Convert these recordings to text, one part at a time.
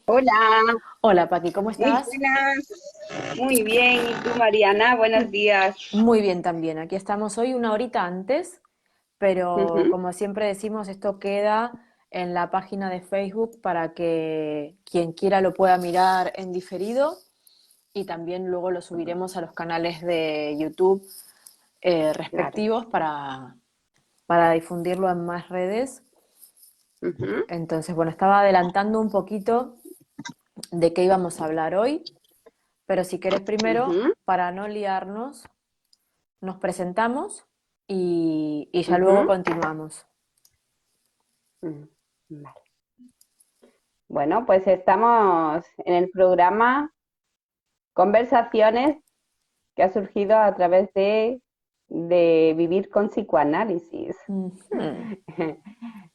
Hola, Hola Paqui, ¿cómo muy estás? buenas, muy bien. ¿Y tú, Mariana? Buenos días. Muy bien también. Aquí estamos hoy una horita antes, pero Ujú. como siempre decimos, esto queda en la página de Facebook para que quien quiera lo pueda mirar en diferido y también luego lo subiremos a los canales de YouTube Claro. respectivos para difundirlo en más redes. Ujú, Entonces, bueno, estaba adelantando un poquito de qué íbamos a hablar hoy, pero si querés primero, ujú, para no liarnos, nos presentamos y ya luego ujú. continuamos. Mm, vale. Bueno, pues estamos en el programa Conversaciones que ha surgido a través de Vivir con Psicoanálisis. Ujú.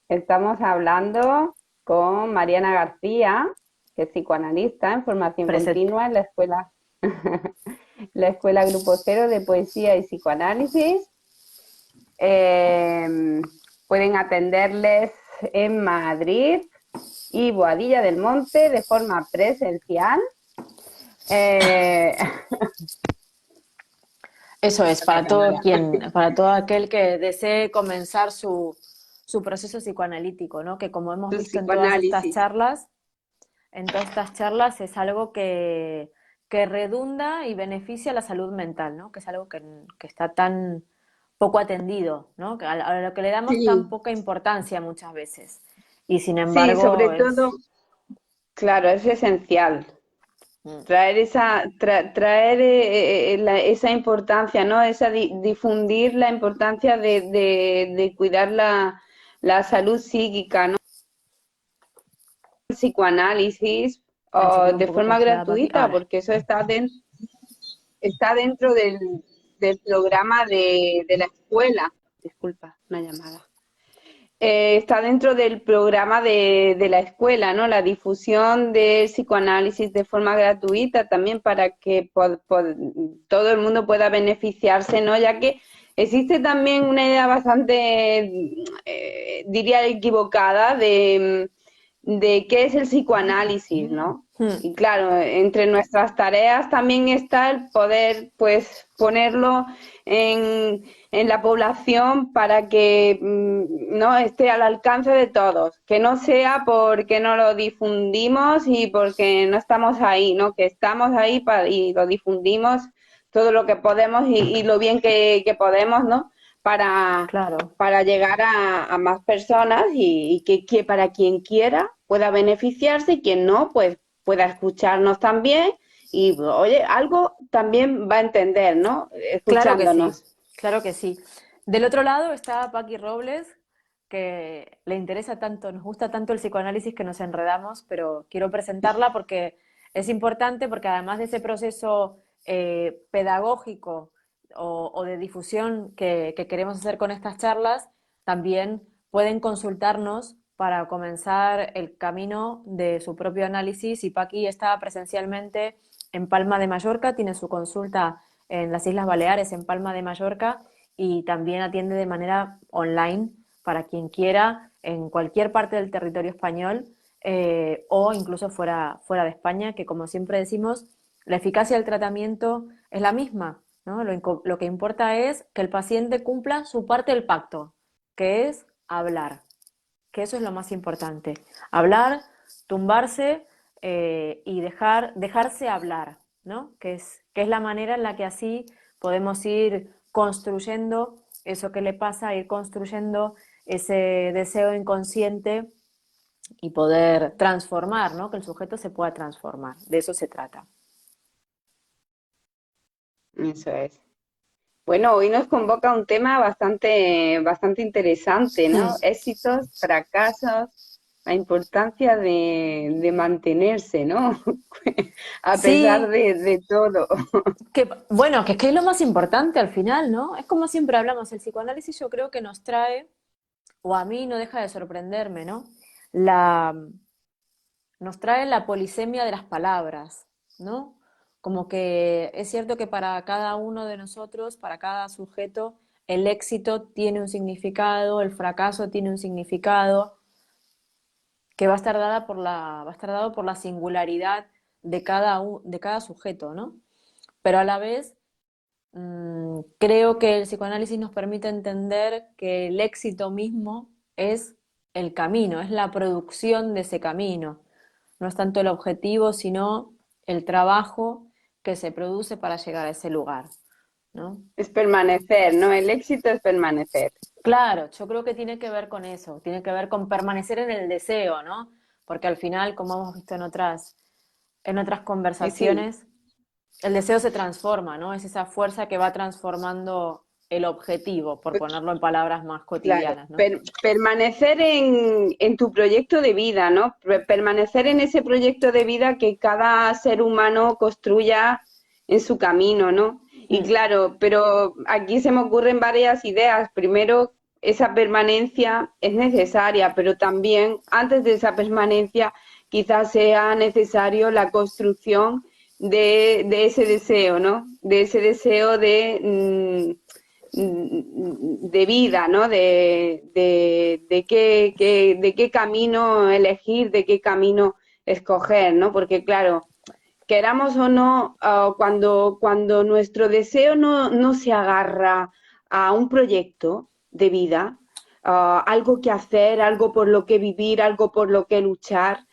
Estamos hablando con Mariana García, que es psicoanalista en formación Presente. continua en la Escuela Grupo Cero de Poesía y Psicoanálisis. Eh, Pueden atenderles en Madrid y Boadilla del Monte de forma presencial. Eh, Eso es, Espera, que me voy para todo aquel que desee comenzar su proceso psicoanalítico, ¿no? Que como hemos tu visto psicoanálisis. en todas estas charlas es algo que redunda y beneficia la salud mental, ¿no? Que es algo que está tan poco atendido, ¿no? Que a lo que le damos tan Sí, poca importancia muchas veces. Y sin sí, embargo sobre todo, es... claro, es esencial Mm. traer esa importancia, ¿no? Difundir la importancia de cuidar la salud psíquica, ¿no? El psicoanálisis Ay, se o quedó un de poco forma congelada Paqui. gratuita, Ahora. porque eso está dentro del programa de la escuela. Disculpa, una llamada. Está dentro del programa de la escuela, ¿no? La difusión del psicoanálisis de forma gratuita también para que todo el mundo pueda beneficiarse, ¿no? Ya que existe también una idea bastante, diría, equivocada de qué es el psicoanálisis, ¿no? Mm. Y claro, entre nuestras tareas también está el poder, pues, ponerlo en la población para que no esté al alcance de todos, que no sea porque no lo difundimos y porque no estamos ahí, ¿no? Que estamos ahí y lo difundimos todo lo que podemos y lo bien que podemos, ¿no? Para, Claro, para llegar a más personas y que para quien quiera pueda beneficiarse y quien no, pues pueda escucharnos también y, oye, algo también va a entender, ¿no? claro que sí, Escuchándonos. claro que sí. Del otro lado está Paqui Robles, que le interesa tanto, nos gusta tanto el psicoanálisis que nos enredamos, pero quiero presentarla porque es importante, porque además de ese proceso pedagógico o de difusión que queremos hacer con estas charlas, también pueden consultarnos para comenzar el camino de su propio análisis. Y Paqui está presencialmente en Palma de Mallorca, tiene su consulta en las Islas Baleares, en Palma de Mallorca, y también atiende de manera online para quien quiera en cualquier parte del territorio español o incluso fuera de España, que como siempre decimos, la eficacia del tratamiento es la misma, ¿no? Lo que importa es que el paciente cumpla su parte del pacto, que es hablar, que eso es lo más importante. Hablar, tumbarse y dejarse hablar, ¿no? Que es la manera en la que así podemos ir construyendo eso que le pasa, ir construyendo ese deseo inconsciente y poder transformar, ¿no? Que el sujeto se pueda transformar. De eso se trata. Eso es. Bueno, hoy nos convoca un tema bastante interesante, Hmm. ¿no? Éxitos, fracasos, la importancia de mantenerse, ¿no? A pesar Sí, de todo. bueno, que es lo más importante al final, ¿no? Es como siempre hablamos, el psicoanálisis yo creo que nos trae o a mí no deja de sorprenderme, ¿no? La, nos trae la polisemia de las palabras, ¿no? Como que es cierto que para cada uno de nosotros, para cada sujeto, el éxito tiene un significado, el fracaso tiene un significado, que va a estar dado por la singularidad de cada sujeto, ¿no? Pero a la vez creo que el psicoanálisis nos permite entender que el éxito mismo es el camino, es la producción de ese camino. No es tanto el objetivo, sino el trabajo que se produce para llegar a ese lugar, ¿no? Es permanecer, ¿no? El éxito es permanecer. Claro, yo creo que tiene que ver con eso, tiene que ver con permanecer en el deseo, ¿no? Porque al final, como hemos visto en otras Sí, conversaciones, el deseo se transforma, ¿no? Es esa fuerza que va transformando el objetivo, por ponerlo en palabras más claro. cotidianas, ¿no? Permanecer en tu proyecto de vida, ¿no? Permanecer en ese proyecto de vida que cada ser humano construya en su camino, ¿no? Y Mm. claro, pero aquí se me ocurren varias ideas. Primero, esa permanencia es necesaria, pero también antes de esa permanencia quizás sea necesario la construcción de ese deseo, ¿no? De ese deseo de vida, ¿no? De qué camino elegir, de qué camino escoger, ¿no? Porque claro, queramos o no, cuando nuestro deseo no se agarra a un proyecto de vida, algo que hacer, algo por lo que vivir, algo por lo que luchar,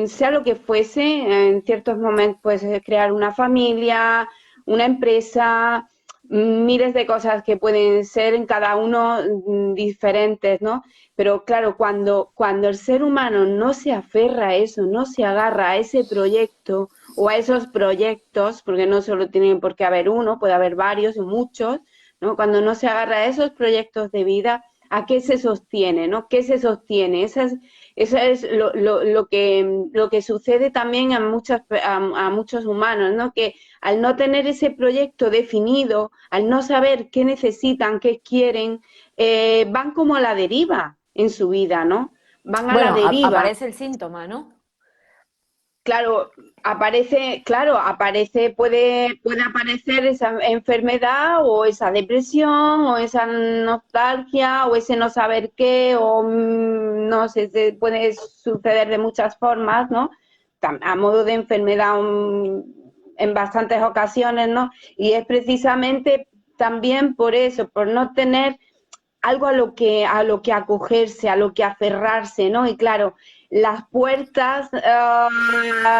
sea lo que fuese, en ciertos momentos puedes crear una familia, una empresa, miles de cosas que pueden ser en cada uno diferentes, ¿no? Pero claro, cuando el ser humano no se aferra a eso, no se agarra a ese proyecto o a esos proyectos, porque no solo tiene por qué haber uno, puede haber varios o muchos, ¿no? Cuando no se agarra a esos proyectos de vida, ¿a qué se sostiene, ¿no? ¿Qué se sostiene? Eso es lo que sucede también a muchos humanos, ¿no? Que al no tener ese proyecto definido, al no saber qué necesitan, qué quieren, van como a la deriva en su vida, ¿no? Van a la Bueno, deriva. aparece el síntoma, ¿no? Claro, puede aparecer esa enfermedad o esa depresión o esa nostalgia o ese no saber qué o no sé, puede suceder de muchas formas, ¿no? A modo de enfermedad en bastantes ocasiones, ¿no? Y es precisamente también por eso, por no tener algo a lo que acogerse, a lo que aferrarse, ¿no? Y claro, las puertas,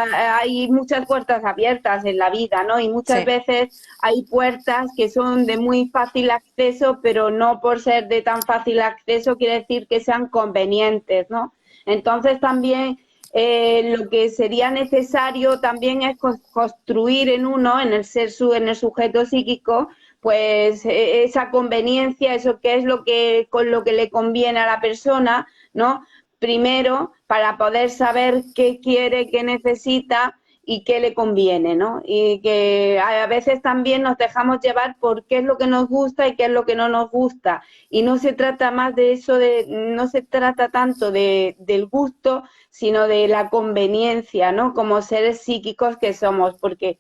hay muchas puertas abiertas en la vida, ¿no? Y muchas Sí. veces hay puertas que son de muy fácil acceso, pero no por ser de tan fácil acceso quiere decir que sean convenientes, ¿no? Entonces también lo que sería necesario también es construir en uno, en el en el sujeto psíquico, pues esa conveniencia, eso que es lo que con lo que le conviene a la persona, ¿no? Primero, para poder saber qué quiere, qué necesita y qué le conviene, ¿no? Y que a veces también nos dejamos llevar por qué es lo que nos gusta y qué es lo que no nos gusta. Y no se trata más de eso, no se trata tanto del gusto, sino de la conveniencia, ¿no? Como seres psíquicos que somos, porque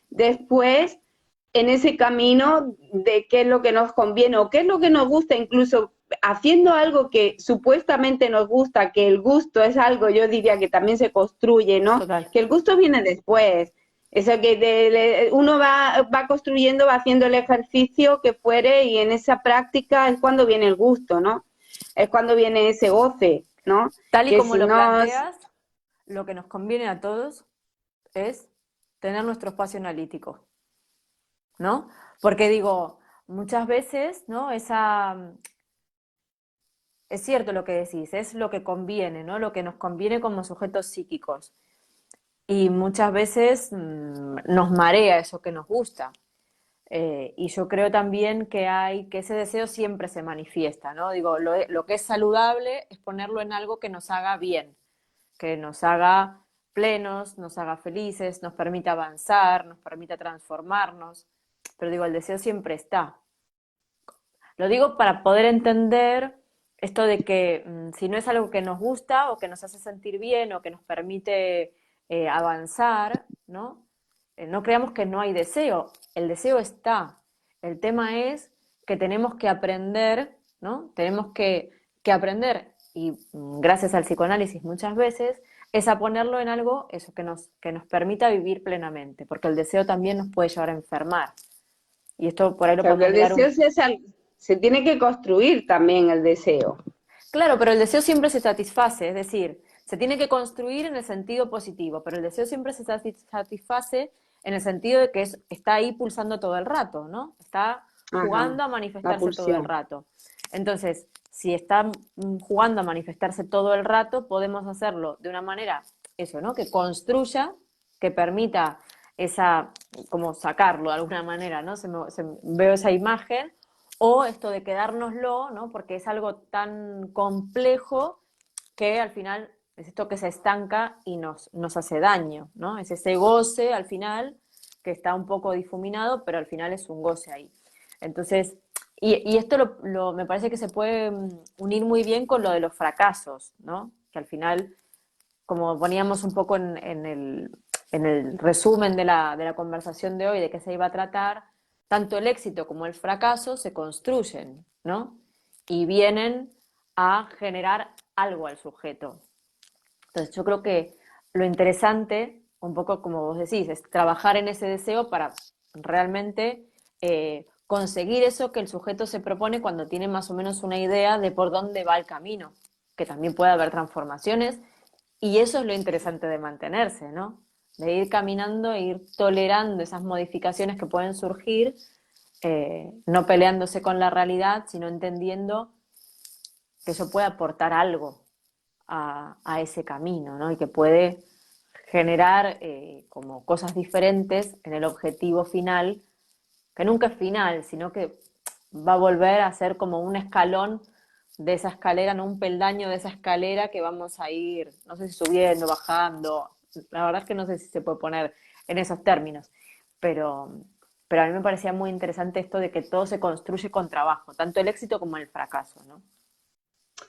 después en ese camino de qué es lo que nos conviene o qué es lo que nos gusta, incluso haciendo algo que supuestamente nos gusta, que el gusto es algo, yo diría que también se construye, ¿no? Total. Que el gusto viene después. Eso que uno va construyendo, va haciendo el ejercicio que fuere y en esa práctica es cuando viene el gusto, ¿no? Es cuando viene ese goce, ¿no? Tal y Que como si lo no, planteas, lo que nos conviene a todos es tener nuestro espacio analítico, ¿no? Porque digo, muchas veces, ¿no? Es cierto lo que decís, es lo que conviene, ¿no? Lo que nos conviene como sujetos psíquicos. Y muchas veces nos marea eso que nos gusta. Y yo creo también que ese deseo siempre se manifiesta, ¿no? Digo, lo que es saludable es ponerlo en algo que nos haga bien, que nos haga plenos, nos haga felices, nos permita avanzar, nos permita transformarnos. Pero digo, el deseo siempre está. Lo digo para poder entender esto de que si no es algo que nos gusta o que nos hace sentir bien o que nos permite avanzar, ¿no? No creamos que no hay deseo. El deseo está. El tema es que tenemos que aprender, ¿no? Tenemos que aprender. y gracias al psicoanálisis muchas veces, es a ponerlo en algo eso que nos permita vivir plenamente, porque el deseo también nos puede llevar a enfermar. Y esto por ahí lo Claro que podemos el ligar deseo un... se tiene que construir también el deseo. Claro, pero el deseo siempre se satisface, es decir, se tiene que construir en el sentido positivo, pero el deseo siempre se satisface en el sentido de que está ahí pulsando todo el rato, ¿no? Está Ajá, jugando a la manifestarse todo el pulsión. rato. Entonces, si está jugando a manifestarse todo el rato, podemos hacerlo de una manera, eso, ¿no? Que construya, que permita esa, como sacarlo de alguna manera, ¿no? Veo esa imagen, o esto de quedárnoslo, ¿no? Porque es algo tan complejo que al final es esto que se estanca y nos hace daño, ¿no? Es ese goce al final que está un poco difuminado, pero al final es un goce ahí. Entonces, y esto me parece que se puede unir muy bien con lo de los fracasos, ¿no? Que al final, como poníamos un poco en el resumen de la conversación de hoy, de qué se iba a tratar, tanto el éxito como el fracaso se construyen, ¿no? Y vienen a generar algo al sujeto. Entonces yo creo que lo interesante, un poco como vos decís, es trabajar en ese deseo para realmente conseguir eso que el sujeto se propone cuando tiene más o menos una idea de por dónde va el camino, que también puede haber transformaciones, y eso es lo interesante de mantenerse, ¿no? De ir caminando e ir tolerando esas modificaciones que pueden surgir, no peleándose con la realidad, sino entendiendo que eso puede aportar algo a ese camino, ¿no? Y que puede generar como cosas diferentes en el objetivo final, que nunca es final, sino que va a volver a ser como un escalón de esa escalera, no un peldaño de esa escalera que vamos a ir, no sé si subiendo, bajando, la verdad es que no sé si se puede poner en esos términos, pero, pero a mí me parecía muy interesante esto de que todo se construye con trabajo, tanto el éxito como el fracaso, ¿no?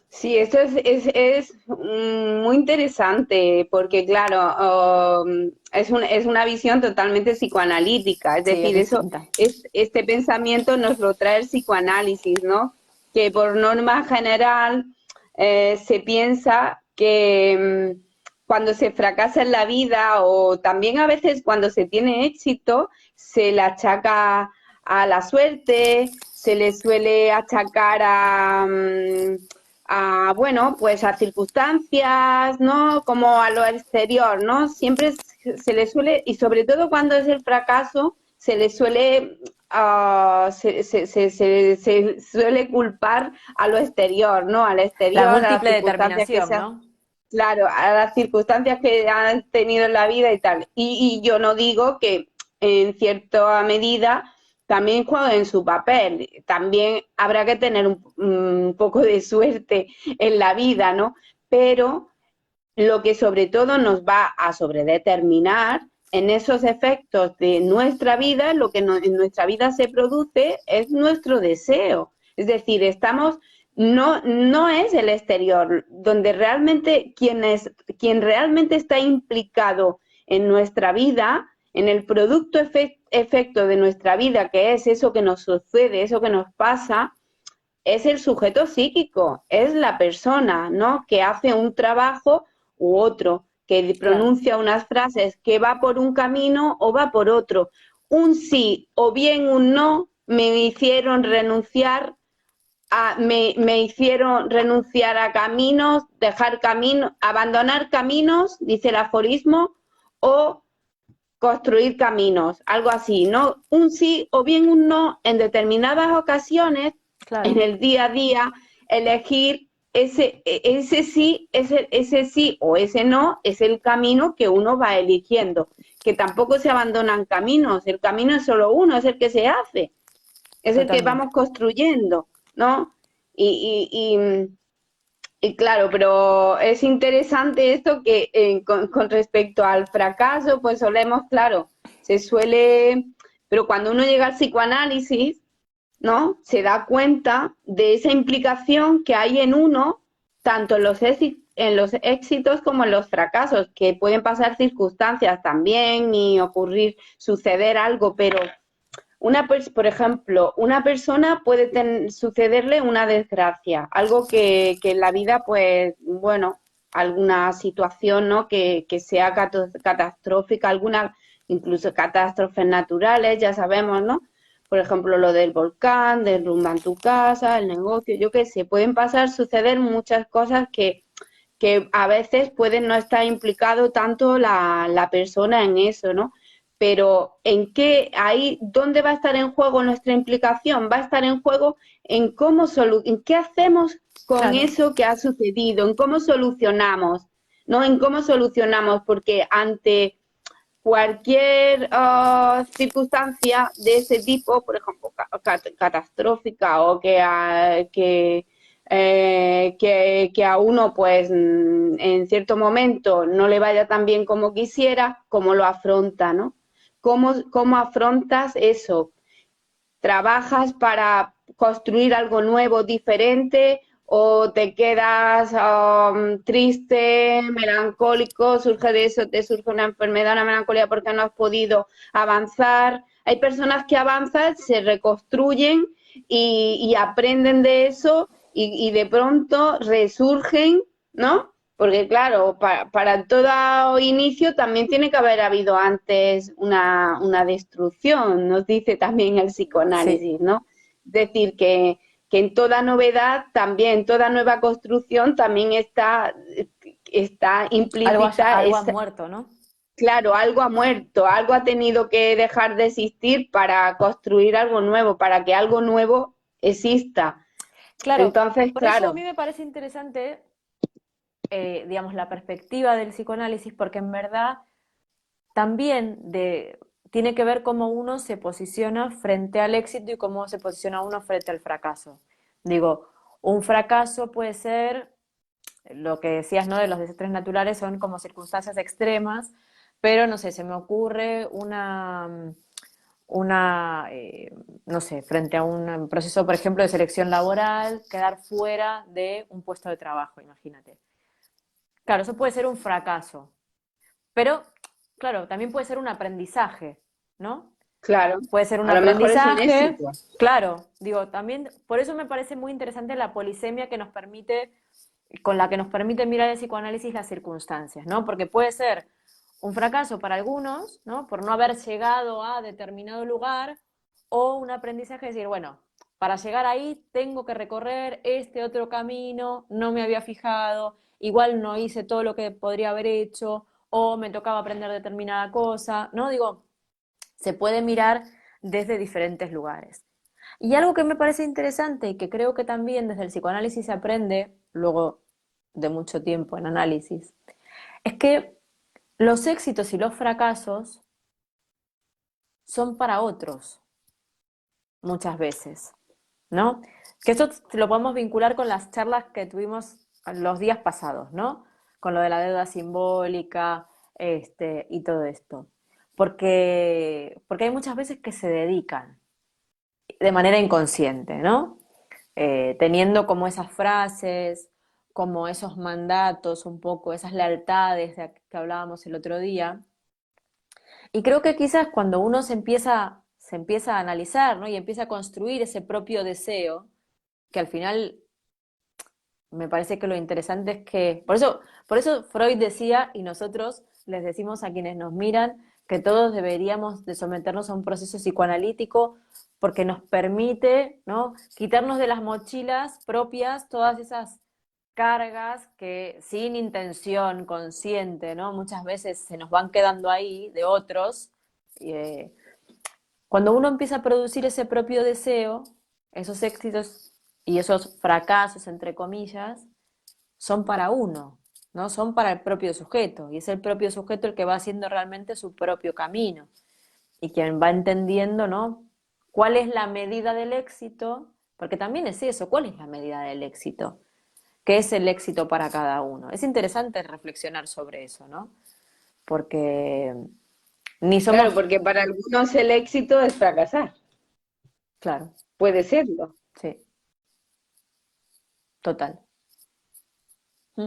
Sí, esto es muy interesante porque, claro, es una visión totalmente psicoanalítica, es Sí, es decir, distinta. este pensamiento nos lo trae el psicoanálisis, ¿no? Que por norma general se piensa que cuando se fracasa en la vida o también a veces cuando se tiene éxito, se le achaca a la suerte, se le suele achacar bueno, pues a circunstancias, ¿no? Como a lo exterior, ¿no? Siempre se le suele, y sobre todo cuando es el fracaso, se le suele, se suele culpar a lo exterior, ¿no? Al La exterior, a las múltiple circunstancias que determinación, sean, ¿no? claro, a las circunstancias que han tenido en la vida y tal. Y yo no digo que en cierta medida también jueguen su papel. También habrá que tener un poco de suerte en la vida, ¿no? Pero lo que sobre todo nos va a sobredeterminar en esos efectos de nuestra vida, lo que en nuestra vida se produce es nuestro deseo. Es decir, no es el exterior, donde realmente quien realmente está implicado en nuestra vida, en el producto efecto de nuestra vida, que es eso que nos sucede, eso que nos pasa, es el sujeto psíquico, es la persona, ¿no? Que hace un trabajo u otro, que Claro. pronuncia unas frases, que va por un camino o va por otro. Un sí o bien un no me hicieron renunciar me hicieron renunciar a caminos, dejar caminos, abandonar caminos, dice el aforismo, o construir caminos, algo así, ¿no? Un sí o bien un no en determinadas ocasiones, en Claro, el día a día, elegir ese sí, ese sí o ese no es el camino que uno va eligiendo, que tampoco se abandonan caminos, el camino es solo uno, es el que se hace, es el que totalmente. vamos construyendo, ¿no? Y, y, y, y claro, pero es interesante esto que con respecto al fracaso, pues solemos, claro, se suele, pero cuando uno llega al psicoanálisis, ¿no? Se da cuenta de esa implicación que hay en uno, tanto en los éxitos como en los fracasos, que pueden pasar circunstancias también y ocurrir, suceder algo, pero por ejemplo, una persona puede sucederle una desgracia, algo que en la vida, pues, bueno, alguna situación, ¿no? Que sea catastrófica, alguna, incluso catástrofes naturales, ya sabemos, ¿no? Por ejemplo, lo del volcán, derrumban tu casa, el negocio, yo qué sé, pueden pasar, suceder muchas cosas que a veces pueden no estar implicado tanto la persona en eso, ¿no? Pero ¿en qué ahí, dónde va a estar en juego nuestra implicación? Va a estar en juego en en qué hacemos con Claro, eso que ha sucedido, en cómo solucionamos, ¿no? En cómo solucionamos, porque ante cualquier circunstancia de ese tipo, por ejemplo, catastrófica o que a uno, pues, en cierto momento no le vaya tan bien como quisiera, ¿cómo lo afronta, no? ¿Cómo afrontas eso? ¿Trabajas para construir algo nuevo, diferente, o te quedas triste, melancólico, surge de eso, te surge una enfermedad, una melancolía porque no has podido avanzar? Hay personas que avanzan, se reconstruyen y aprenden de eso y de pronto resurgen, ¿no? Porque claro, para todo inicio también tiene que haber habido antes una destrucción, nos dice también el sí. psicoanálisis, ¿no? Es decir, que en toda novedad también, toda nueva construcción también está implícita, Algo ha muerto, ¿no? claro, algo ha muerto, algo ha tenido que dejar de existir para construir algo nuevo, para que algo nuevo exista. Claro, Entonces, por eso a claro, mí me parece interesante, digamos, la perspectiva del psicoanálisis, porque en verdad también tiene que ver cómo uno se posiciona frente al éxito y cómo se posiciona uno frente al fracaso. Digo, un fracaso puede ser, lo que decías, ¿no? De los desastres naturales son como circunstancias extremas, pero no sé, se me ocurre no sé, frente a un proceso, por ejemplo, de selección laboral, quedar fuera de un puesto de trabajo, imagínate. Claro, eso puede ser un fracaso, pero, claro, también puede ser un aprendizaje, ¿no? claro, Puede ser un a lo mejor es un aprendizaje, éxito. claro, digo, también, por eso me parece muy interesante la polisemia con la que nos permite mirar el psicoanálisis las circunstancias, ¿no? Porque puede ser un fracaso para algunos, ¿no? Por no haber llegado a determinado lugar, o un aprendizaje de decir, bueno, para llegar ahí tengo que recorrer este otro camino, no me había fijado, igual no hice todo lo que podría haber hecho, o me tocaba aprender determinada cosa, ¿no? Digo, se puede mirar desde diferentes lugares. Y algo que me parece interesante y que creo que también desde el psicoanálisis se aprende, luego de mucho tiempo en análisis, es que los éxitos y los fracasos son para otros, muchas veces, ¿no? Que esto lo podemos vincular con las charlas que tuvimos los días pasados, ¿no? Con lo de la deuda simbólica, y todo esto. Porque hay muchas veces que se dedican de manera inconsciente, ¿no? Teniendo como esas frases, como esos mandatos, un poco, esas lealtades de que hablábamos el otro día. Y creo que quizás cuando uno se empieza a analizar, ¿no? Y empieza a construir ese propio deseo, que al final me parece que lo interesante es que, por eso Freud decía, y nosotros les decimos a quienes nos miran, que todos deberíamos de someternos a un proceso psicoanalítico porque nos permite, ¿no? Quitarnos de las mochilas propias todas esas cargas que sin intención consciente, ¿no? Muchas veces se nos van quedando ahí de otros. eh, Cuando uno empieza a producir ese propio deseo, esos éxitos y esos fracasos, entre comillas, son para uno, ¿no? Son para el propio sujeto, y es el propio sujeto el que va haciendo realmente su propio camino, y quien va entendiendo, ¿no? ¿Cuál es la medida del éxito? Porque también es eso, ¿cuál es la medida del éxito? ¿Qué es el éxito para cada uno? Es interesante reflexionar sobre eso, ¿no? Porque ni Claro, somos, porque para algunos el éxito es fracasar, claro, puede serlo. sí, total. Mm.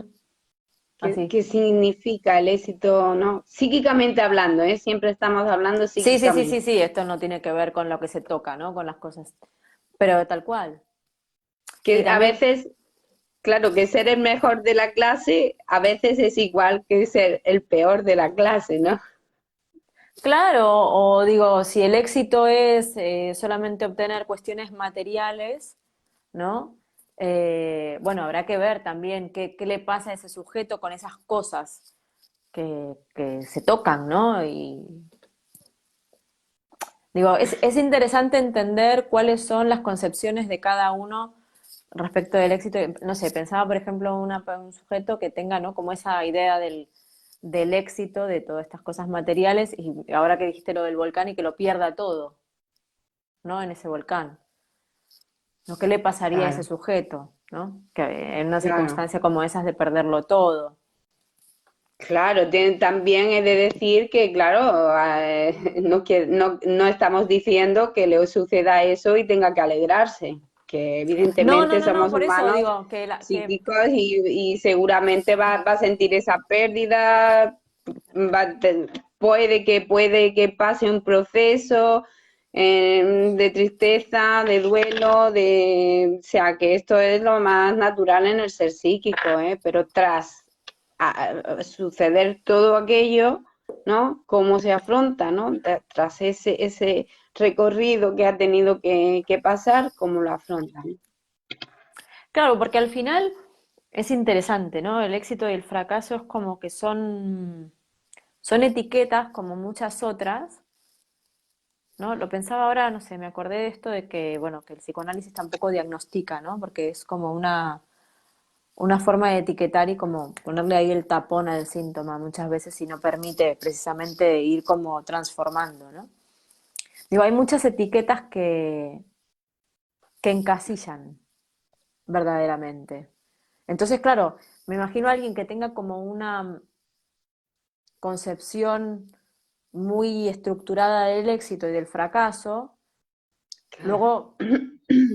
Así. ¿Qué significa el éxito, no? Psíquicamente hablando, ¿eh? Siempre estamos hablando Sí, sí, sí, sí, psíquicamente. sí, esto no tiene que ver con lo que se toca, ¿no? Con las cosas. Pero tal cual. Sí, Que a también, veces, claro, que ser el mejor de la clase a veces es igual que ser el peor de la clase, ¿no? claro, o digo, si el éxito es solamente obtener cuestiones materiales, ¿no? Bueno, habrá que ver también qué le pasa a ese sujeto con esas cosas que se tocan, ¿no? Y digo, es interesante entender cuáles son las concepciones de cada uno respecto del éxito. No sé, pensaba, por ejemplo, un sujeto que tenga, ¿no? Como esa idea del éxito, de todas estas cosas materiales, y ahora que dijiste lo del volcán y que lo pierda todo, ¿no? En ese volcán. ¿No? ¿Qué le pasaría a ese Claro, sujeto, ¿no? Que en una claro. circunstancia como esas de perderlo todo. Claro, también he de decir que, claro, no estamos diciendo que le suceda eso y tenga que alegrarse, que No, no, evidentemente no, no, somos por eso humanos digo psíquicos y seguramente va a sentir esa pérdida, va a te- puede que pase un proceso de tristeza, de duelo, o sea, que esto es lo más natural en el ser psíquico, ¿eh? Pero tras a suceder todo aquello, ¿no? ¿Cómo se afronta, ¿no? Tras ese recorrido que ha tenido que pasar, ¿cómo lo afronta? ¿No? claro, porque al final es interesante, ¿no? El éxito y el fracaso es como que son etiquetas como muchas otras, ¿no? Lo pensaba ahora, no sé, me acordé de esto de que, bueno, que el psicoanálisis tampoco diagnostica, ¿no? Porque es como una forma de etiquetar y como ponerle ahí el tapón al síntoma muchas veces y no permite precisamente ir como transformando, ¿no? Digo, hay muchas etiquetas que encasillan verdaderamente. Entonces, claro, me imagino a alguien que tenga como una concepción muy estructurada del éxito y del fracaso, Claro. luego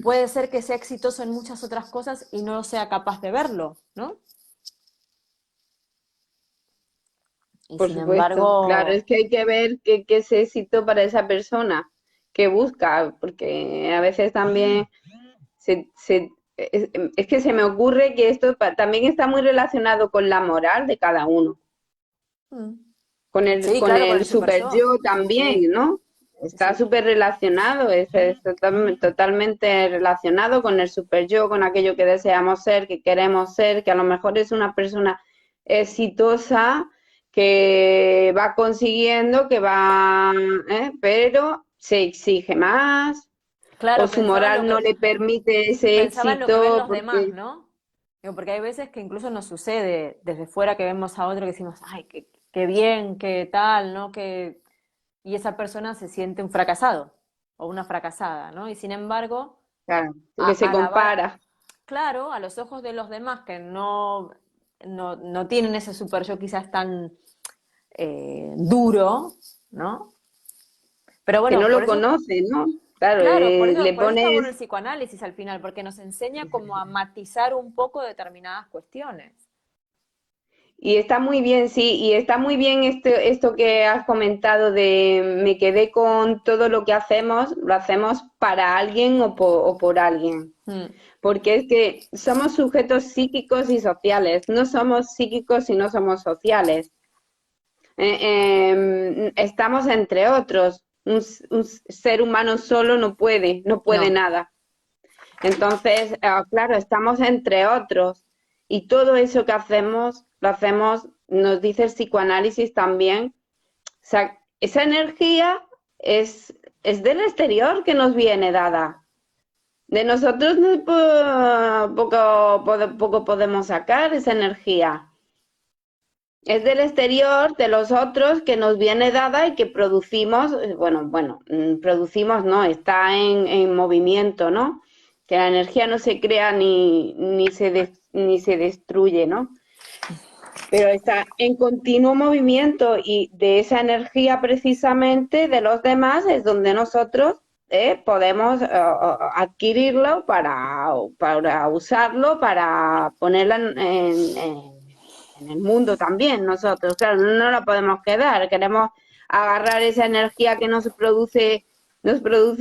puede ser que sea exitoso en muchas otras cosas y no sea capaz de verlo, ¿no? Y Por sin supuesto, claro, es embargo, que hay que ver qué es éxito para esa persona que busca, porque a veces también es que se me ocurre que esto también está muy relacionado con la moral de cada uno, mm, con sí, con claro, con el el super super yo. yo Sí, también, ¿no? sí, Está sí. súper relacionado, es totalmente relacionado con el super yo, con aquello que deseamos ser, que queremos ser, que a lo mejor es una persona exitosa que va consiguiendo, pero se exige más, o Claro, su moral no le permite ese pensaba en lo que ven éxito los demás, porque, ¿no? Digo, porque hay veces que incluso nos sucede desde fuera que vemos a otro que decimos, ay, qué bien, qué tal, ¿no? Y esa persona se siente un fracasado o una fracasada, ¿no? Y sin embargo, claro, porque se a la vara, compara. claro, a los ojos de los demás que no tienen ese super yo quizás tan duro, ¿no? Pero Que bueno, no lo conoce, ¿no? Claro, claro, le por eso está bueno el pones. psicoanálisis al final, porque nos enseña como a matizar un poco determinadas cuestiones. Y está muy bien, sí, y está muy bien esto que has comentado de me quedé con todo lo que hacemos, lo hacemos para alguien o por alguien. Mm, Porque es que somos sujetos psíquicos y sociales, no somos psíquicos y no somos sociales. Estamos entre otros. Un ser humano solo no puede no, nada. Entonces, claro, estamos entre otros y todo eso que hacemos, lo hacemos, nos dice el psicoanálisis también, o sea, esa energía es del exterior que nos viene dada. De nosotros poco podemos sacar esa energía. Es del exterior, de los otros, que nos viene dada y que producimos, producimos, no, está en movimiento, ¿no? Que la energía no se crea ni se destruye, ¿no? Pero está en continuo movimiento y de esa energía precisamente de los demás es donde nosotros podemos adquirirlo para usarlo, para ponerla en el mundo también nosotros. Claro, no la podemos quedar, queremos agarrar esa energía que nos produce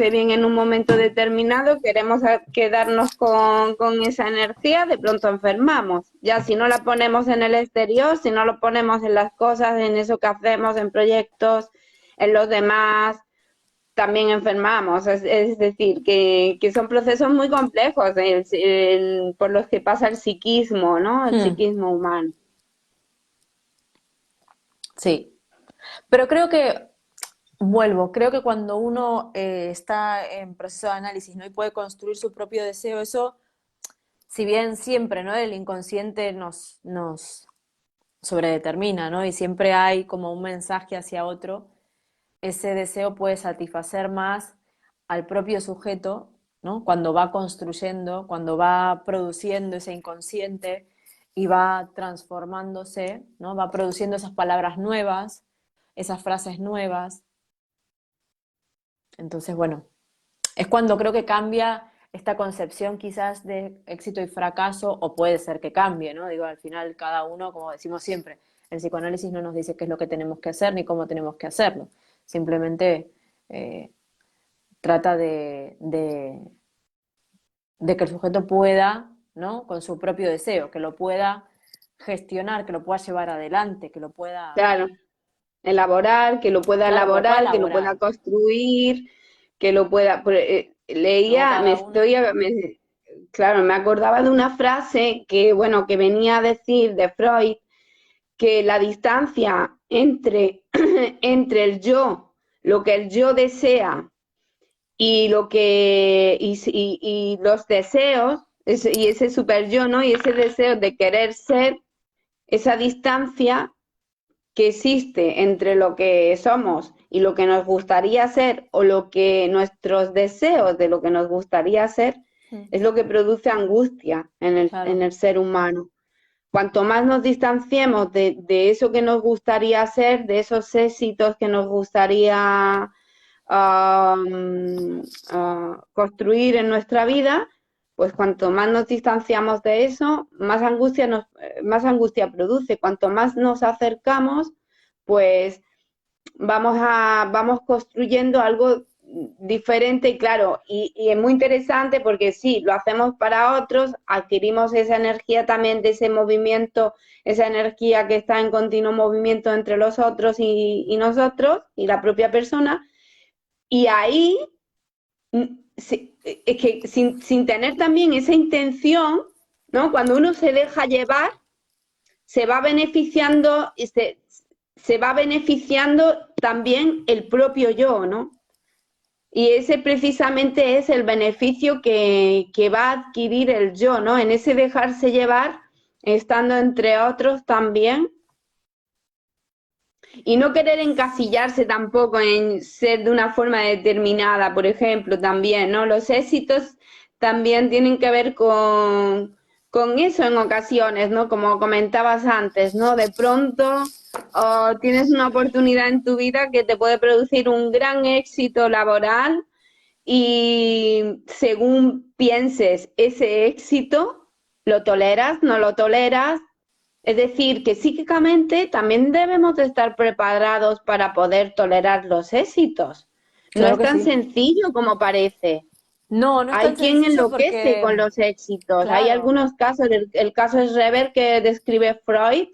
bien en un momento determinado, queremos quedarnos con esa energía, de pronto enfermamos. Ya si no la ponemos en el exterior, si no lo ponemos en las cosas, en eso que hacemos, en proyectos, en los demás, también enfermamos. Es decir, que son procesos muy complejos por los que pasa el psiquismo, ¿no? El Hmm, psiquismo humano. sí, pero creo que, vuelvo, creo que cuando uno está en proceso de análisis, ¿no? Y puede construir su propio deseo, eso, si bien siempre, ¿no? El inconsciente nos sobredetermina, ¿no? Y siempre hay como un mensaje hacia otro, ese deseo puede satisfacer más al propio sujeto, ¿no? Cuando va construyendo, cuando va produciendo ese inconsciente y va transformándose, ¿no? Va produciendo esas palabras nuevas, esas frases nuevas. Entonces, bueno, es cuando creo que cambia esta concepción quizás de éxito y fracaso, o puede ser que cambie, ¿no? Digo, al final cada uno, como decimos siempre, el psicoanálisis no nos dice qué es lo que tenemos que hacer ni cómo tenemos que hacerlo. Simplemente eh, trata de que el sujeto pueda, ¿no? Con su propio deseo, que lo pueda gestionar, que lo pueda llevar adelante, que lo pueda, Claro, claro, que lo pueda que lo pueda elaborar. construir, que lo pueda... Luego leía, cada uno, claro, me acordaba de una frase que, bueno, que venía a decir de Freud, que la distancia entre, entre el yo, lo que el yo desea y lo que y los deseos y ese super yo, ¿no? Y ese deseo de querer ser, esa distancia que existe entre lo que somos y lo que nos gustaría ser o lo que nuestros deseos de lo que nos gustaría ser es lo que produce angustia en claro, el ser humano. Cuanto más nos distanciemos de eso que nos gustaría hacer, de esos éxitos que nos gustaría construir en nuestra vida, pues cuanto más nos distanciamos de eso, más angustia produce. Cuanto más nos acercamos, pues vamos construyendo algo diferente y claro, y es muy interesante porque sí, lo hacemos para otros, adquirimos esa energía también de ese movimiento, esa energía que está en continuo movimiento entre los otros y nosotros y la propia persona, y ahí es que sin tener también esa intención, ¿no? Cuando uno se deja llevar, se va beneficiando y se va beneficiando también el propio yo, ¿no? Y ese precisamente es el beneficio que va a adquirir el yo, ¿no? En ese dejarse llevar, estando entre otros también, y no querer encasillarse tampoco en ser de una forma determinada, por ejemplo, también, ¿no? Los éxitos también tienen que ver con eso en ocasiones, ¿no? Como comentabas antes, ¿no? De pronto tienes una oportunidad en tu vida que te puede producir un gran éxito laboral y según pienses ese éxito, ¿lo toleras? ¿No lo toleras? Es decir, que psíquicamente también debemos de estar preparados para poder tolerar los éxitos. No claro es que tan sí. sencillo como parece. No, no es Hay tan quien sencillo enloquece con porque, los éxitos. Hay claro, algunos casos, el caso es Rever que describe Freud,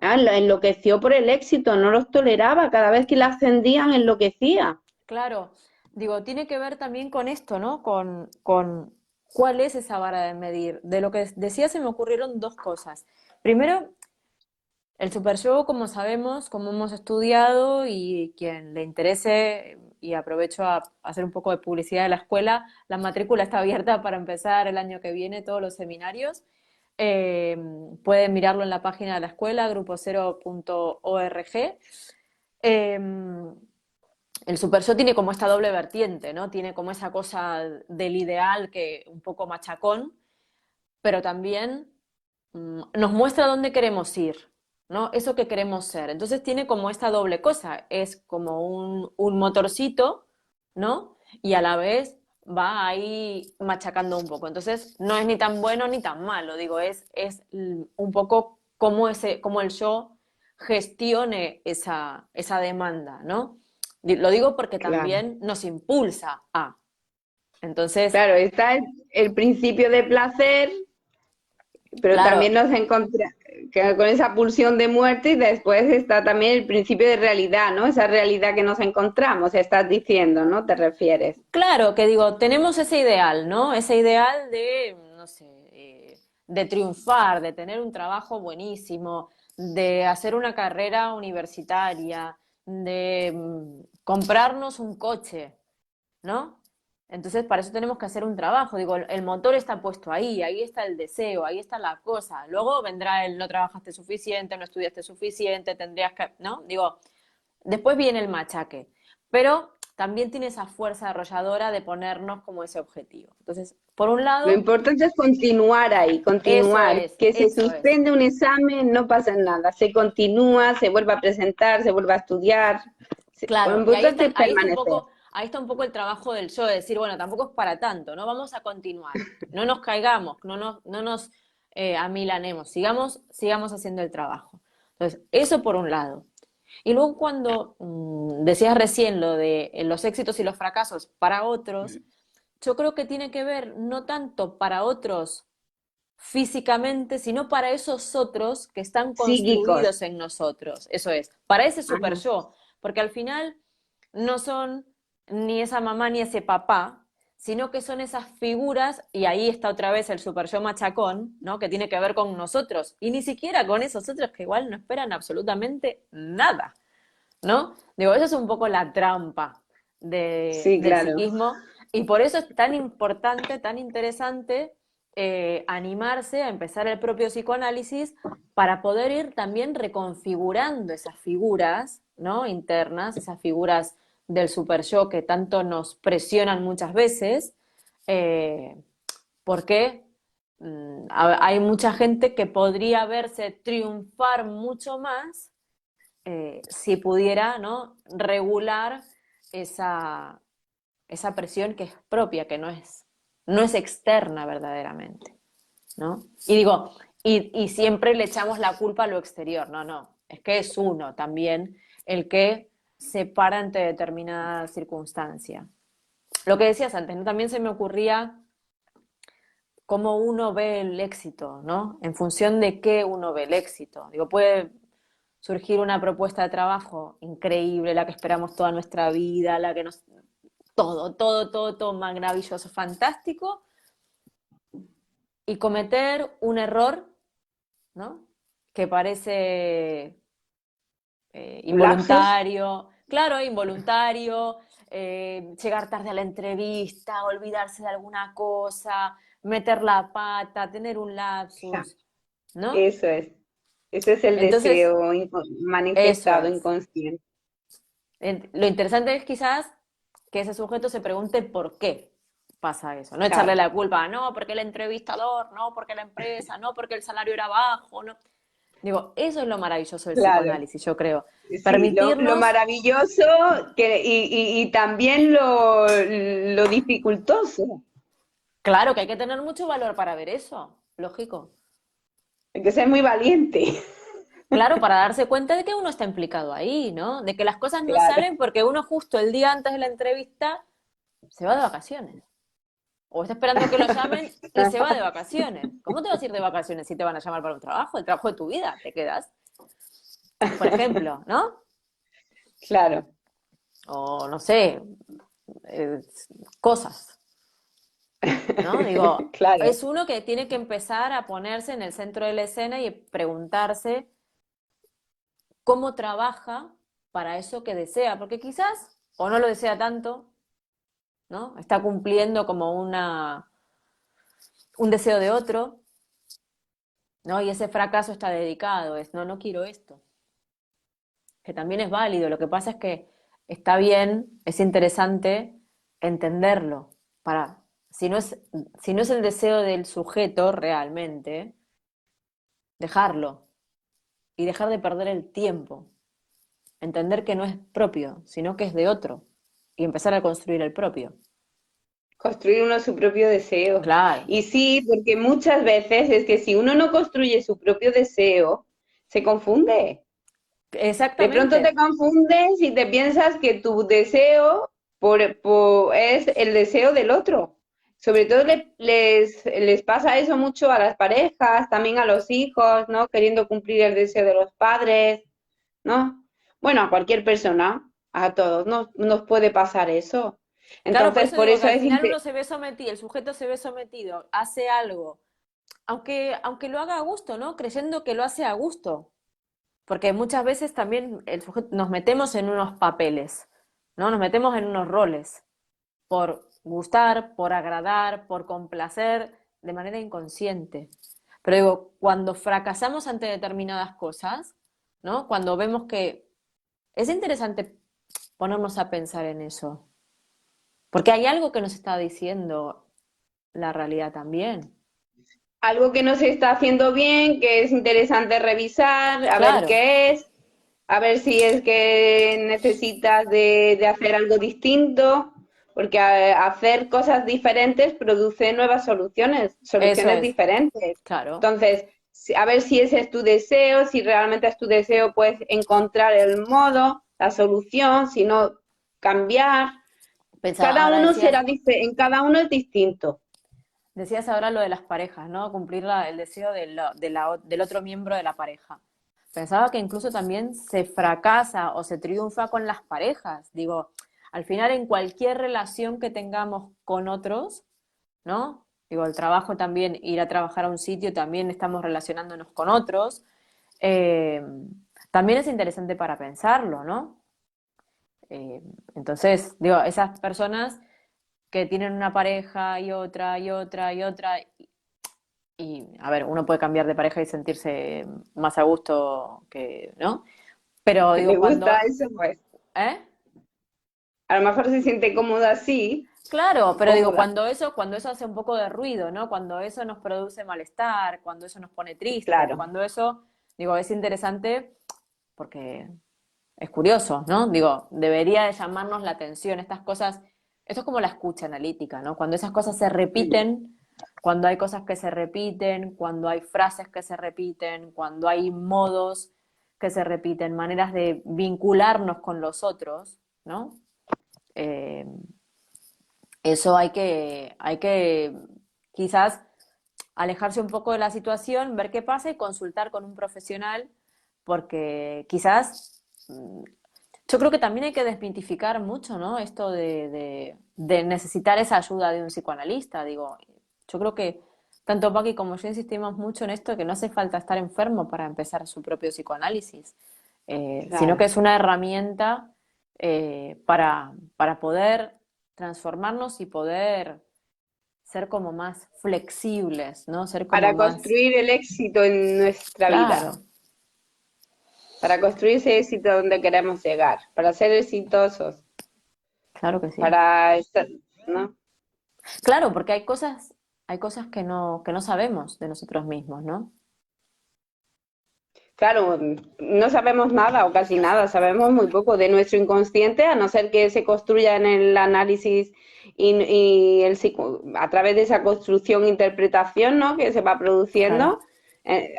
enloqueció por el éxito, no los toleraba. Cada vez que la ascendían, enloquecía. claro, digo, tiene que ver también con esto, ¿no? Con cuál es esa vara de medir. De lo que decía se me ocurrieron dos cosas. Primero, el super yo, como sabemos, como hemos estudiado y quien le interese, y aprovecho a hacer un poco de publicidad de la escuela, la matrícula está abierta para empezar el año que viene todos los seminarios. Eh, Pueden mirarlo en la página de la escuela, grupocero.org. Eh, el super yo tiene como esta doble vertiente, ¿no? Tiene como esa cosa del ideal que un poco machacón, pero también nos muestra dónde queremos ir, ¿no? Eso que queremos ser. Entonces tiene como esta doble cosa, es como un motorcito, ¿no? Y a la vez va ahí machacando un poco. Entonces no es ni tan bueno ni tan malo, digo, es un poco cómo el yo gestione esa demanda, ¿no? Lo digo porque Claro. también nos impulsa a. Entonces, Claro, está el principio de placer, pero claro, también nos encontramos con esa pulsión de muerte y después está también el principio de realidad, ¿no? Esa realidad que nos encontramos, estás diciendo, ¿no? ¿Te refieres? claro que digo, tenemos ese ideal, ¿no? Ese ideal de, no sé, de triunfar, de tener un trabajo buenísimo, de hacer una carrera universitaria, de comprarnos un coche, ¿no? Entonces, para eso tenemos que hacer un trabajo. Digo, el motor está puesto ahí, ahí está el deseo, ahí está la cosa. Luego vendrá el no trabajaste suficiente, no estudiaste suficiente, tendrías que, ¿no? Digo, después viene el machaque, pero también tiene esa fuerza arrolladora de ponernos como ese objetivo. Entonces, por un Lo lado, importante es continuar ahí, eso continuar. es, Que se eso es. suspende un examen, no pasa nada. Se continúa, se vuelve a presentar, se vuelve a estudiar. Lo Claro, y importante es permanecer. ahí está un poco el trabajo del yo, de decir, bueno, tampoco es para tanto, ¿no? Vamos a continuar, no nos caigamos, no nos amilanemos, sigamos haciendo el trabajo. Entonces, eso por un lado. Y luego cuando decías recién lo de los éxitos y los fracasos para otros, yo creo que tiene que ver no tanto para otros físicamente, sino para esos otros que están Psíquicos. construidos en nosotros. Eso es, para ese super Ajá. yo, porque al final no son ni esa mamá ni ese papá, sino que son esas figuras, y ahí está otra vez el super yo machacón, ¿no? Que tiene que ver con nosotros, y ni siquiera con esos otros que igual no esperan absolutamente nada, ¿no? Digo, eso es un poco la trampa Sí, del claro. psiquismo, y por eso es tan importante, tan interesante animarse a empezar el propio psicoanálisis para poder ir también reconfigurando esas figuras, ¿no? Internas, esas figuras del super yo que tanto nos presionan muchas veces, eh, porque hay mucha gente que podría verse triunfar mucho más si pudiera, ¿no? Regular esa, esa presión que es propia, que no es externa verdaderamente, ¿no? Y digo, y siempre le echamos la culpa a lo exterior, no, es que es uno también el que se para ante determinada circunstancia. Lo que decías antes, ¿no? También se me ocurría cómo uno ve el éxito, ¿no? En función de qué uno ve el éxito. Digo, puede surgir una propuesta de trabajo increíble, la que esperamos toda nuestra vida, la que nos... todo maravilloso, fantástico, y cometer un error, ¿no? Que parece Un lapsus. involuntario, claro, involuntario, llegar tarde a la entrevista, olvidarse de alguna cosa, meter la pata, tener un Ja, lapsus, ¿no? eso es. Ese es el Entonces, deseo eso manifestado es. inconsciente. Lo interesante es quizás que ese sujeto se pregunte por qué pasa eso, no echarle Claro, la culpa, no, porque el entrevistador, no, porque la empresa, no, porque el salario era bajo, no. Digo, eso es lo maravilloso del claro. psicoanálisis, yo creo. Sí, lo Permitirnos, maravilloso y también lo dificultoso. claro que hay que tener mucho valor para ver eso, lógico. Hay que ser muy valiente. Claro, para darse cuenta de que uno está implicado ahí, ¿no? De que las cosas no Claro. salen porque uno justo el día antes de la entrevista se va de vacaciones. O está esperando que lo llamen y se va de vacaciones. ¿Cómo te vas a ir de vacaciones si te van a llamar para un trabajo? El trabajo de tu vida, te quedas. Por ejemplo, ¿no? Claro, O no sé, eh, cosas, ¿no? Digo, claro. es uno que tiene que empezar a ponerse en el centro de la escena y preguntarse cómo trabaja para eso que desea, porque quizás o no lo desea tanto, ¿no? Está cumpliendo como un deseo de otro, ¿no? Y ese fracaso está dedicado, es, no quiero esto, que también es válido. Lo que pasa es que está bien, es interesante entenderlo para, si no es el deseo del sujeto realmente, dejarlo y dejar de perder el tiempo, entender que no es propio, sino que es de otro y empezar a construir el propio. Construir uno su propio deseo. Claro, Y sí, porque muchas veces es que si uno no construye su propio deseo, se confunde. De pronto te Exactamente. confundes y te piensas que tu deseo es el deseo del otro. Sobre todo les pasa eso mucho a las parejas, también a los hijos, ¿no? Queriendo cumplir el deseo de los padres, ¿no? Bueno, a cualquier persona, a todos, nos puede pasar eso. Claro, por Entonces, eso por digo que eso al es final uno se ve sometido, el sujeto se ve sometido, hace algo, aunque lo haga a gusto, ¿no? Creyendo que lo hace a gusto. Porque muchas veces también el sujeto, nos metemos en unos papeles, ¿no? Nos metemos en unos roles por gustar, por agradar, por complacer, de manera inconsciente. Pero digo, cuando fracasamos ante determinadas cosas, ¿no? Cuando vemos que es interesante ponernos a pensar en eso, porque hay algo que nos está diciendo la realidad también. algo que no se está haciendo bien, que es interesante revisar, a ver Claro, qué es. A ver si es que necesitas de hacer algo distinto, porque hacer cosas diferentes produce nuevas soluciones, eso soluciones es, diferentes. claro. Entonces, a ver si ese es tu deseo, si realmente es tu deseo, puedes encontrar el modo, la solución, si no, cambiar. Pensaba, Cada ahora uno decías, será en cada uno es distinto. decías ahora lo de las parejas, ¿no? Cumplir el deseo del otro miembro de la pareja. Pensaba que incluso también se fracasa o se triunfa con las parejas. Digo, al final en cualquier relación que tengamos con otros, ¿no? Digo, el trabajo también, ir a trabajar a un sitio, también estamos relacionándonos con otros. Eh, también es interesante para pensarlo, ¿no? Eh, entonces, digo, esas personas que tienen una pareja y otra y otra y otra, y a ver, uno puede cambiar de pareja y sentirse más a gusto que, ¿no? Pero Si le digo, gusta cuando, eso, pues ¿eh? a lo mejor se siente cómoda así, Claro, pero digo, cómoda, cuando eso hace un poco de ruido, ¿no? Cuando eso nos produce malestar, cuando eso nos pone tristes, claro. cuando eso, digo, es interesante porque es curioso, ¿no? Digo, debería de llamarnos la atención estas cosas. Esto es como la escucha analítica, ¿no? Cuando esas cosas se repiten, cuando hay cosas que se repiten, cuando hay frases que se repiten, cuando hay modos que se repiten, maneras de vincularnos con los otros, ¿no? Eh, eso hay que quizás alejarse un poco de la situación, ver qué pasa y consultar con un profesional, porque quizás yo creo que también hay que desmitificar mucho, ¿no? Esto de necesitar esa ayuda de un psicoanalista. Digo, yo creo que tanto Paqui como yo insistimos mucho en esto, que no hace falta estar enfermo para empezar su propio psicoanálisis, sino que Claro. es una herramienta para poder transformarnos y poder ser como más flexibles, ¿no? Ser como Para más, construir el éxito en nuestra vida, claro, para construir ese éxito donde queremos llegar, para ser exitosos, claro que sí. para estar, ¿no? Claro, porque hay cosas que no sabemos de nosotros mismos, ¿no? Claro, no sabemos nada o casi nada, sabemos muy poco de nuestro inconsciente, a no ser que se construya en el análisis a través de esa construcción, interpretación, ¿no? Que se va Claro, produciendo.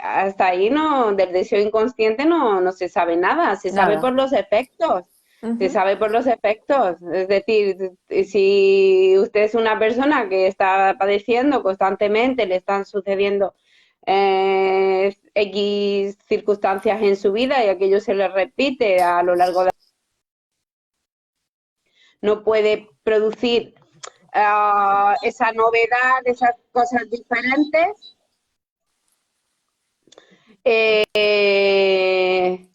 Hasta ahí no, del deseo inconsciente no se sabe nada, se sabe por nada. los efectos. Se Ujú. sabe por los efectos, es decir, si usted es una persona que está padeciendo constantemente, le están sucediendo X circunstancias en su vida y aquello se le repite a lo largo de... No puede producir esa novedad, esas cosas diferentes. Eh,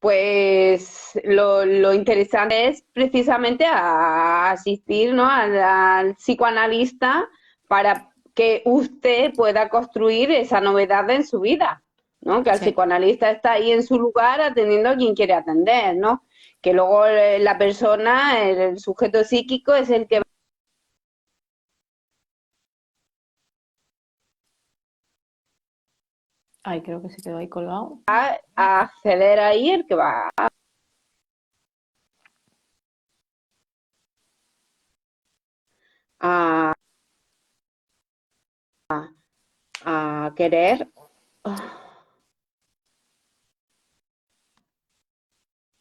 pues lo interesante es precisamente asistir, ¿no? al psicoanalista para que usted pueda construir esa novedad en su vida, ¿no? Que el Sí. psicoanalista está ahí en su lugar atendiendo a quien quiere atender, ¿no? Que luego la persona, el sujeto psíquico es el que Ay, creo que se quedó ahí colgado. va a acceder ahí, el que va a, a querer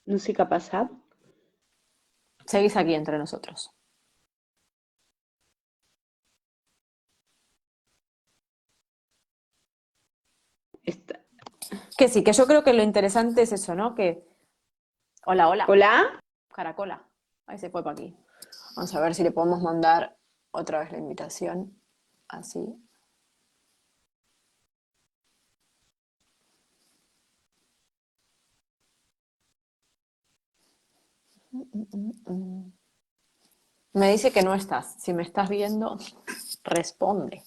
No sé qué ha pasado. Seguís aquí entre nosotros. Está- Que sí, que yo creo que lo interesante es eso, ¿no? Que, hola, hola, ¿Hola? Caracola. Ahí se fue para aquí. Vamos a ver si le podemos mandar otra vez la invitación. Así. Me dice que no estás. Si me estás viendo, responde.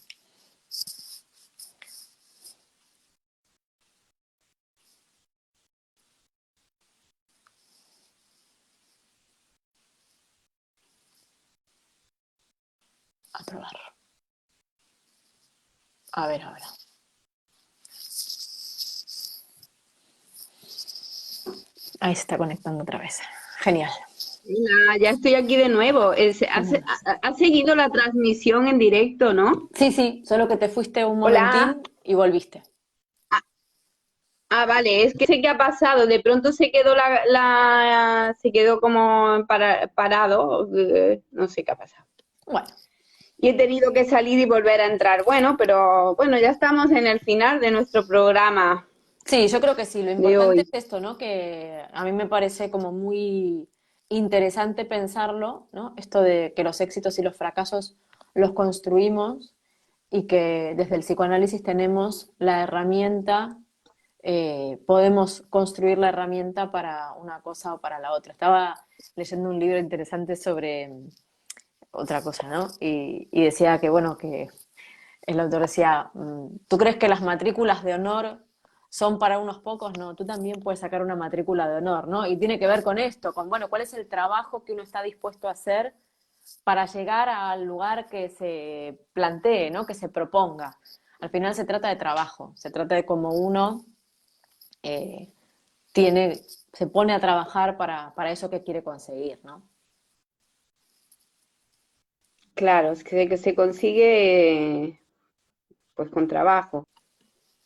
A probar. A ver ahora. Ahí se está conectando otra vez. Genial. Hola, ya estoy aquí de nuevo. ¿Has seguido la transmisión en directo, no? Sí, sí, solo que te fuiste un Hola. momentín y volviste. Ah, vale, es que sé qué ha pasado. De pronto se quedó se quedó como parado. No sé qué ha pasado. Bueno, Y he tenido que salir y volver a entrar. Bueno, pero bueno, ya estamos en el final de nuestro programa sí, yo creo que sí. Lo de importante hoy. es esto, ¿no? Que a mí me parece como muy interesante pensarlo, ¿no? Esto de que los éxitos y los fracasos los construimos y que desde el psicoanálisis tenemos la herramienta, podemos construir la herramienta para una cosa o para la otra. Estaba leyendo un libro interesante sobre otra cosa, ¿no? Y decía que, bueno, que el autor decía, ¿tú crees que las matrículas de honor son para unos pocos? No, tú también puedes sacar una matrícula de honor, ¿no? Y tiene que ver con esto, con, bueno, ¿cuál es el trabajo que uno está dispuesto a hacer para llegar al lugar que se plantee, ¿no? Que se proponga? Al final se trata de trabajo, se trata de cómo uno eh, se pone a trabajar para eso que quiere conseguir, ¿no? Claro, es que se consigue pues con trabajo,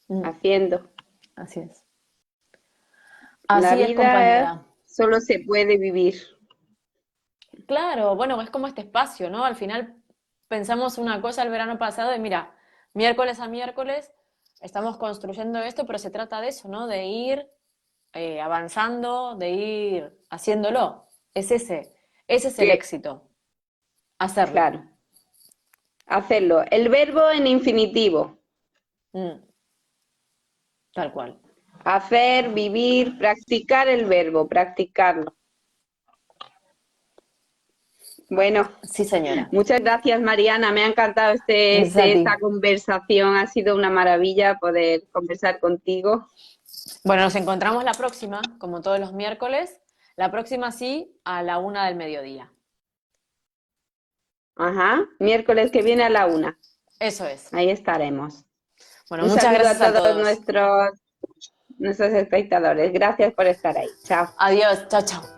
Mm, haciendo. así es. La Así es, vida compañera. solo se puede vivir. Claro, bueno, es como este espacio, ¿no? Al final pensamos una cosa el verano pasado y mira, miércoles a miércoles estamos construyendo esto, pero se trata de eso, ¿no? De ir avanzando, de ir haciéndolo. Ese es el Sí, éxito, hacerlo. claro, hacerlo. El verbo en infinitivo. Mm, tal cual. Hacer, vivir, practicar el verbo, practicarlo. Bueno, Sí, señora. muchas gracias, Mariana. Me ha encantado Gracias a ti. esta conversación. Ha sido una maravilla poder conversar contigo. Bueno, nos encontramos la próxima, como todos los miércoles. La próxima sí, a la 1 del mediodía. Ajá. Miércoles que viene a la 1. Eso es. Ahí estaremos. Bueno, Un muchas saludo a gracias a todos todos. nuestros espectadores. Gracias por estar ahí. Chao. Adiós. Chao, chao.